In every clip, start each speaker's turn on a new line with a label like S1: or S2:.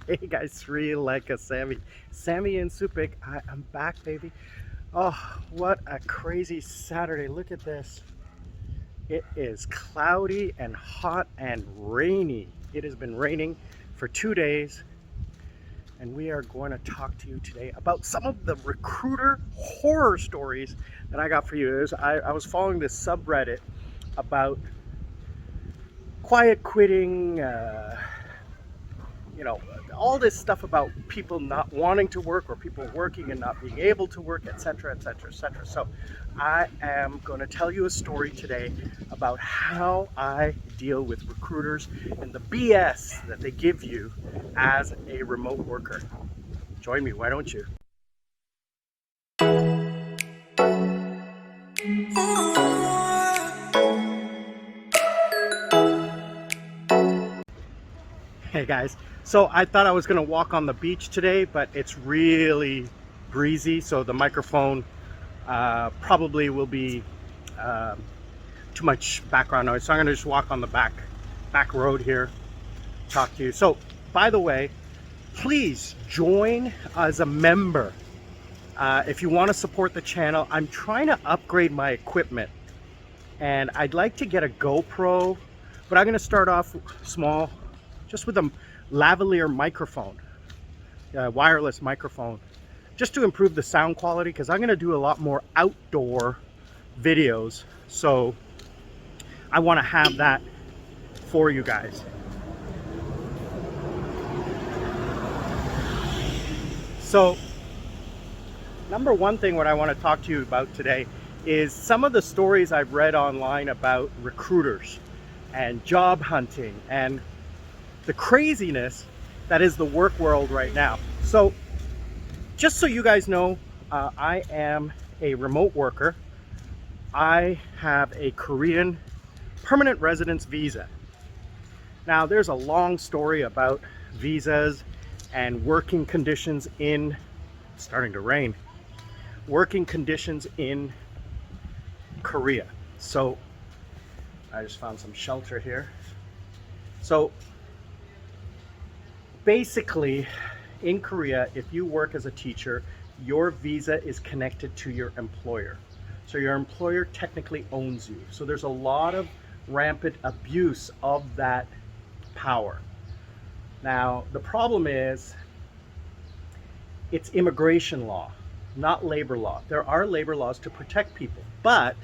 S1: Hey guys, Sri Lanka, Sammi and Supik. I'm back, baby. Oh, what a crazy Saturday. Look at this. It is cloudy and hot and rainy. It has been raining for 2 days, and we are going to talk to you today about some of the recruiter horror stories that I got for you. I was following this subreddit about quiet quitting, all this stuff about people not wanting to work or people working and not being able to work, etc., etc., etc. So I am going to tell you a story today about how I deal with recruiters and the BS that they give you as a remote worker. Join me, why don't you? Hey guys, so I thought I was going to walk on the beach today, but it's really breezy, so the microphone probably will be too much background noise. So I'm going to just walk on the back road here, talk to you. So by the way, please join as a member if you want to support the channel. I'm trying to upgrade my equipment, and I'd like to get a GoPro, but I'm going to start off small, just with a lavalier microphone, wireless microphone, just to improve the sound quality, because I'm going to do a lot more outdoor videos. So I want to have that for you guys. So number one thing what I want to talk to you about today is some of the stories I've read online about recruiters and job hunting and the craziness that is the work world right now. So just so you guys know, I am a remote worker. I have a Korean permanent residence visa. Now there's a long story about visas and working conditions in, it's starting to rain, working conditions in Korea. So I just found some shelter here. So basically, in Korea, if you work as a teacher, your visa is connected to your employer. So your employer technically owns you. So there's a lot of rampant abuse of that power. Now, the problem is, it's immigration law, not labor law. There are labor laws to protect people, but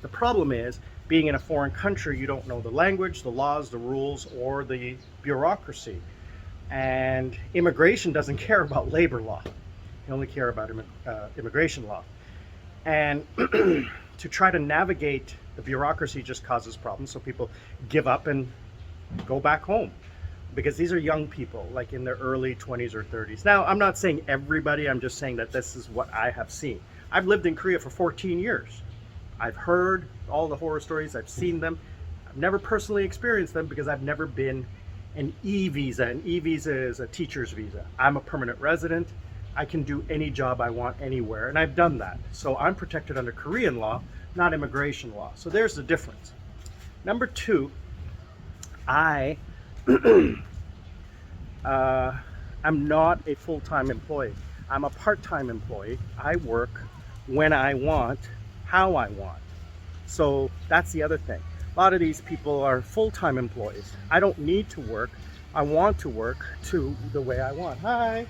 S1: the problem is, being in a foreign country, you don't know the language, the laws, the rules, or the bureaucracy. And immigration doesn't care about labor law. They only care about immigration law. And to try to navigate the bureaucracy just causes problems. So people give up and go back home, because these are young people, like in their early 20s or 30s. Now, I'm not saying everybody, I'm just saying that this is what I have seen. I've lived in Korea for 14 years. I've heard all the horror stories, I've seen them. I've never personally experienced them because I've never been an e-visa. An e-visa is a teacher's visa. I'm a permanent resident. I can do any job I want anywhere, and I've done that. So I'm protected under Korean law, not immigration law. So there's the difference. Number two, I I'm not a full-time employee. I'm a part-time employee. I work when I want, how I want. So that's the other thing. A lot of these people are full-time employees. I don't need to work. I want to work to the way I want. Hi.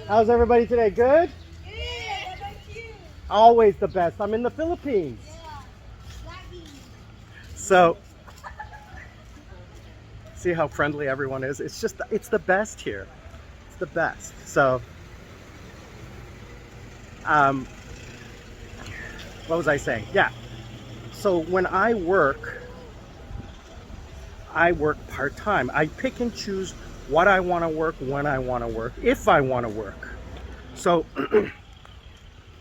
S1: How's everybody today? Good?
S2: Good. How about you?
S1: Always the best. I'm in the Philippines.
S2: Yeah.
S1: So, see how friendly everyone is? It's just, it's the best here. It's the best. So, what was I saying? Yeah. So when I work part-time. I pick and choose what I want to work, when I want to work, if I want to work. So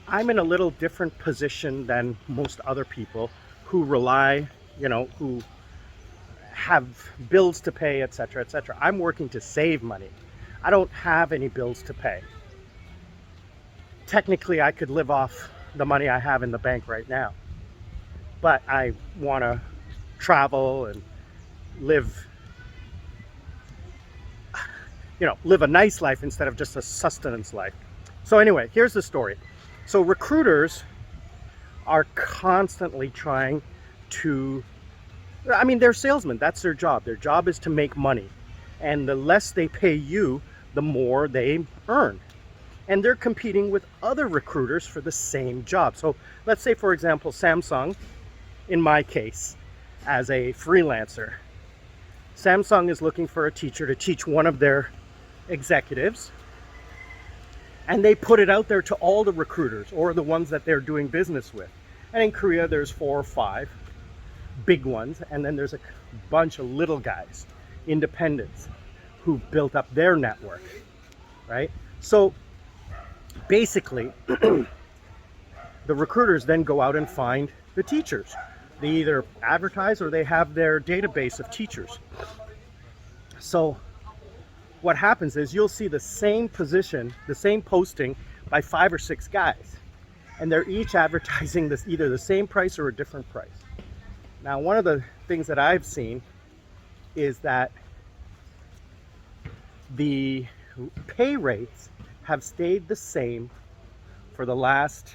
S1: I'm in a little different position than most other people who rely, who have bills to pay, etc., etc. I'm working to save money. I don't have any bills to pay. Technically, I could live off the money I have in the bank right now, but I want to travel and live live a nice life instead of just a sustenance life. So anyway, here's the story. So recruiters are constantly trying to, they're salesmen. That's their job. Their job is to make money. And the less they pay you, the more they earn. And they're competing with other recruiters for the same job. So let's say, for example, Samsung, in my case, as a freelancer, Samsung is looking for a teacher to teach one of their executives. And they put it out there to all the recruiters or the ones that they're doing business with. And in Korea, there's 4 or 5 big ones. And then there's a bunch of little guys, independents, who've built up their network, right? So basically, the recruiters then go out and find the teachers. They either advertise or they have their database of teachers. So what happens is you'll see the same position, the same posting by 5 or 6 guys. And they're each advertising this either the same price or a different price. Now, one of the things that I've seen is that the pay rates have stayed the same for the last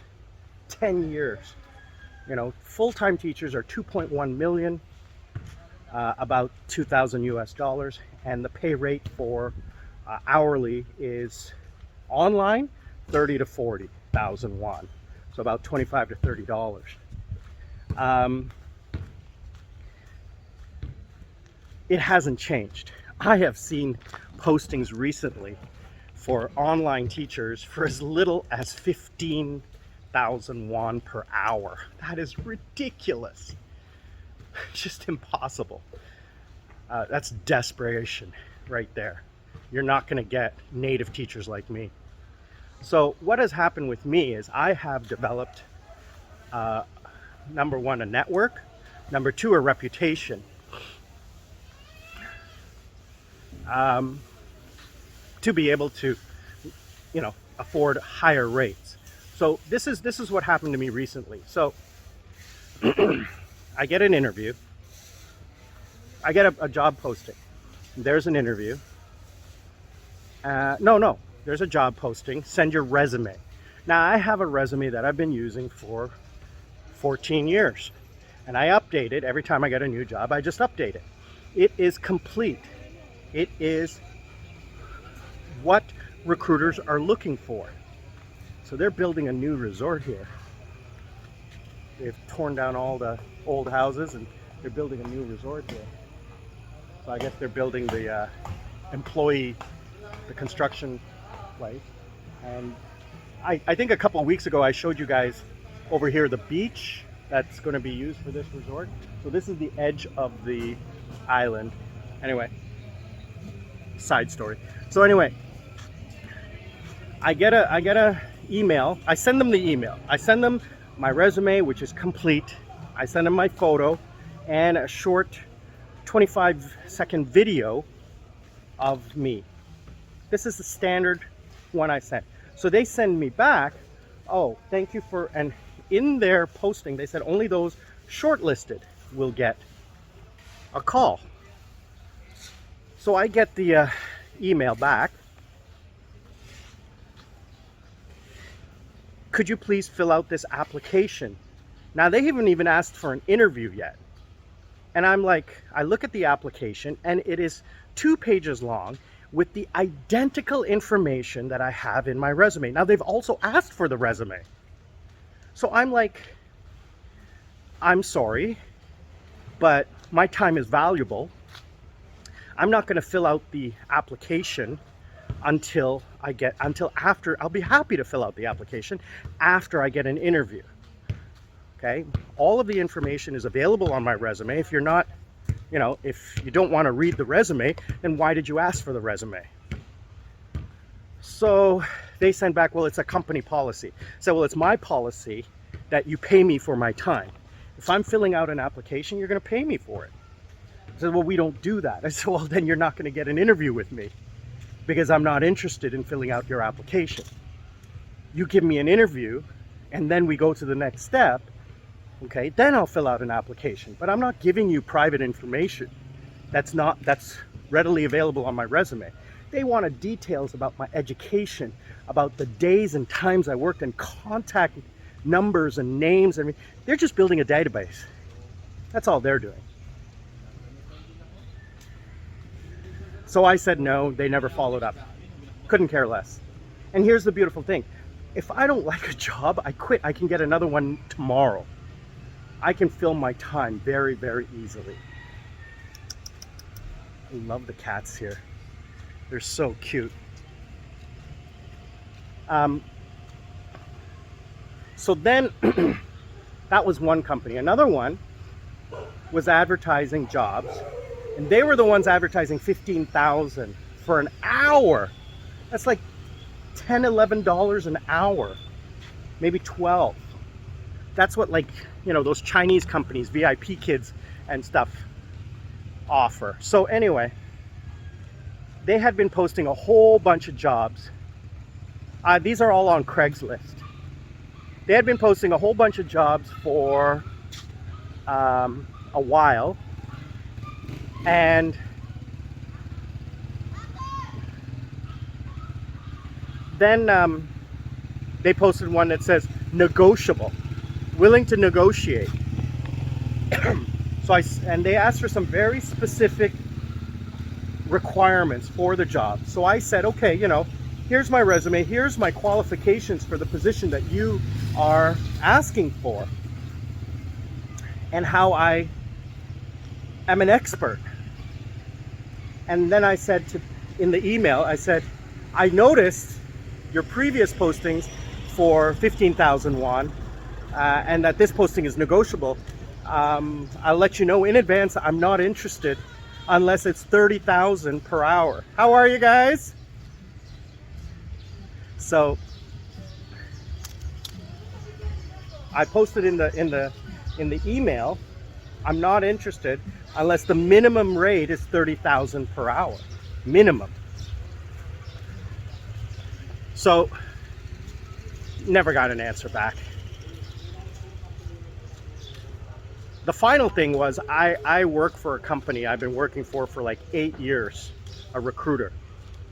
S1: 10 years. Full-time teachers are 2.1 million, about 2,000 US dollars, and the pay rate for hourly is online 30 to 40,000 won, so about 25 to 30 dollars. It hasn't changed. I have seen postings recently for online teachers for as little as 15,000 won per hour. That is ridiculous. Just impossible. That's desperation right there. You're not going to get native teachers like me. So what has happened with me is I have developed, number 1, a network, number 2, a reputation. To be able to, afford higher rates. So this is what happened to me recently. So I get an interview. I get a job posting. There's an interview. No, there's a job posting. Send your resume. Now, I have a resume that I've been using for 14 years. And I update it every time I get a new job. I just update it. It is complete. It is what recruiters are looking for. So they're building a new resort here. They've torn down all the old houses and they're building a new resort here. So I guess they're building the the construction place. And I think a couple of weeks ago I showed you guys over here the beach that's going to be used for this resort. So this is the edge of the island. Anyway, side story. So anyway, I get a email. I send them the email. I send them my resume, which is complete. I send them my photo and a short 25-second video of me. This is the standard one I sent. So they send me back, oh, thank you for, and in their posting they said only those shortlisted will get a call. So I get the email back. Could you please fill out this application? Now, they haven't even asked for an interview yet. And I'm like, I look at the application and it is 2 pages long with the identical information that I have in my resume. Now, they've also asked for the resume. So I'm like, I'm sorry, but my time is valuable. I'm not going to fill out the application until after. I'll be happy to fill out the application after I get an interview. Okay, all of the information is available on my resume. If you're not, if you don't want to read the resume, then why did you ask for the resume? So they sent back, well, it's a company policy. So, well, it's my policy that you pay me for my time. If I'm filling out an application, you're going to pay me for it. I said, well, we don't do that. I said, well, then you're not going to get an interview with me because I'm not interested in filling out your application. You give me an interview and then we go to the next step. Okay, then I'll fill out an application, but I'm not giving you private information that's readily available on my resume. They wanted details about my education, about the days and times I worked, and contact numbers and names. And they're just building a database. That's all they're doing. So I said no. They never followed up. Couldn't care less. And here's the beautiful thing. If I don't like a job, I quit. I can get another one tomorrow. I can fill my time very, very easily. I love the cats here. They're so cute. So then, that was one company. Another one was advertising jobs. And they were the ones advertising $15,000 for an hour. That's like $10, $11 an hour. Maybe 12. That's what, like, you know, those Chinese companies, VIP kids and stuff, offer. So anyway, they had been posting a whole bunch of jobs. These are all on Craigslist. They had been posting a whole bunch of jobs for a while. And then they posted one that says negotiable, willing to negotiate. And they asked for some very specific requirements for the job. So I said, okay, you know, here's my resume, here's my qualifications for the position that you are asking for, and how I am an expert. And then I said in the email, I said, I noticed your previous postings for 15,000 won, and that this posting is negotiable. I'll let you know in advance, I'm not interested unless it's 30,000 per hour. How are you guys? So I posted in the email, I'm not interested unless the minimum rate is 30,000 per hour. Minimum. So never got an answer back. The final thing was I work for a company I've been working for like 8 years, a recruiter.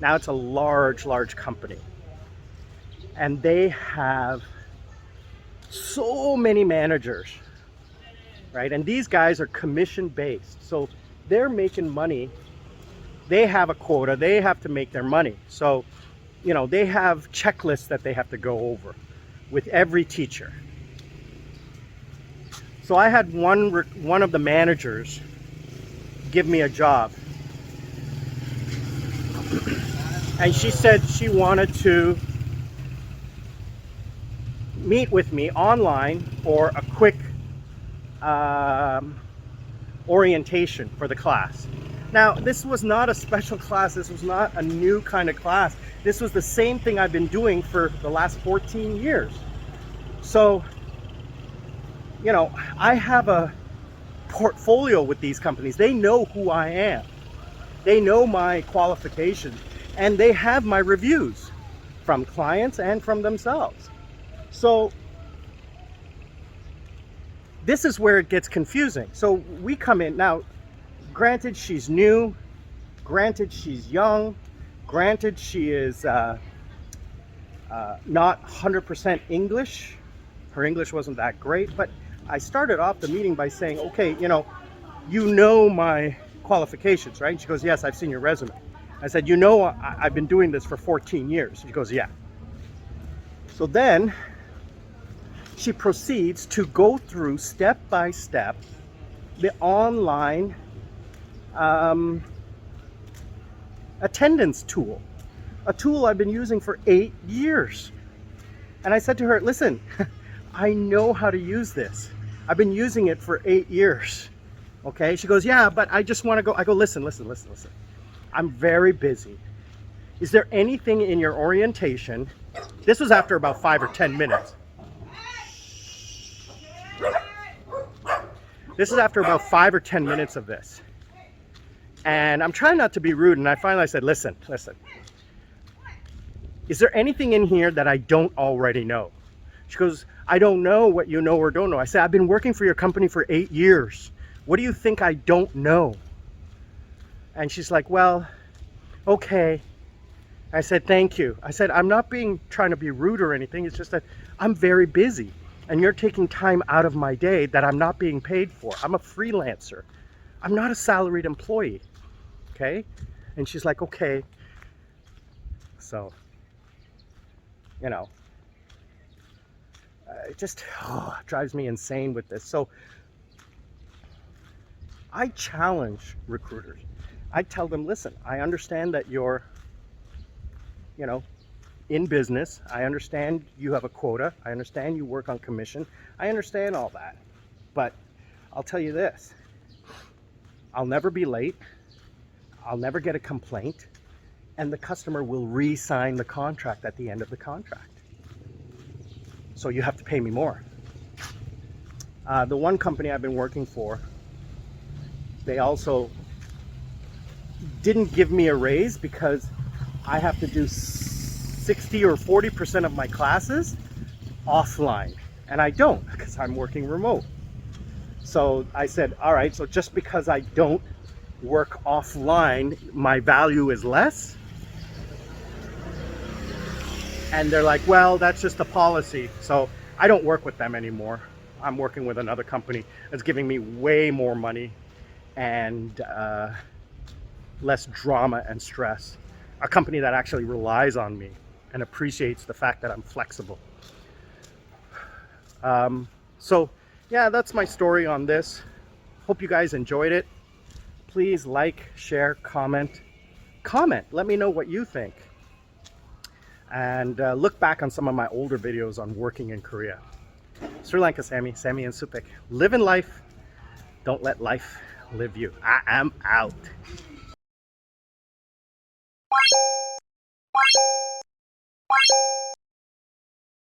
S1: Now it's a large company. And they have so many managers, right? And these guys are commission based. So they're making money. They have a quota. They have to make their money. So, you know, they have checklists that they have to go over with every teacher. So I had one of the managers give me a job. And she said she wanted to meet with me online for a quick orientation for the class. Now, this was not a special class. This was not a new kind of class. This was the same thing I've been doing for the last 14 years. So, you know, I have a portfolio with these companies. They know who I am. They know my qualifications, and they have my reviews from clients and from themselves. So this is where it gets confusing. So we come in now, granted she's new, granted she's young, granted she is not 100% English. Her English wasn't that great, but I started off the meeting by saying, okay, you know my qualifications, right? She goes, yes, I've seen your resume. I said, you know, I've been doing this for 14 years. She goes, yeah. So then she proceeds to go through step by step the online attendance tool, a tool I've been using for 8 years. And I said to her, listen, I know how to use this. I've been using it for 8 years. Okay. She goes, yeah, but I just want to go. I go, listen. I'm very busy. Is there anything in your orientation? This was after about 5 or 10 minutes. This is after about 5 or 10 minutes of this. And I'm trying not to be rude. And I finally said, listen. Is there anything in here that I don't already know? She goes, I don't know what you know or don't know. I said, I've been working for your company for 8 years. What do you think I don't know? And she's like, well, okay, I said, thank you. I said, I'm not trying to be rude or anything. It's just that I'm very busy and you're taking time out of my day that I'm not being paid for. I'm a freelancer. I'm not a salaried employee. Okay? And she's like, okay. So, you know, it just drives me insane with this. So I challenge recruiters. I tell them, listen, I understand that you're, you know, in business. I understand you have a quota. I understand you work on commission. I understand all that. But I'll tell you this, I'll never be late. I'll never get a complaint. And the customer will re-sign the contract at the end of the contract. So you have to pay me more. The one company I've been working for, they also didn't give me a raise because I have to do 60 or 40% of my classes offline. And I don't because I'm working remote. So I said, all right, so just because I don't work offline, my value is less? And they're like, well, that's just a policy. So I don't work with them anymore. I'm working with another company that's giving me way more money and less drama and stress. A company that actually relies on me and appreciates the fact that I'm flexible. So yeah, that's my story on this. Hope you guys enjoyed it. Please like, share, comment. Let me know what you think. And look back on some of my older videos on working in Korea. Sri Lanka Sammi and Supik. Live in life. Don't let life live you. I am out.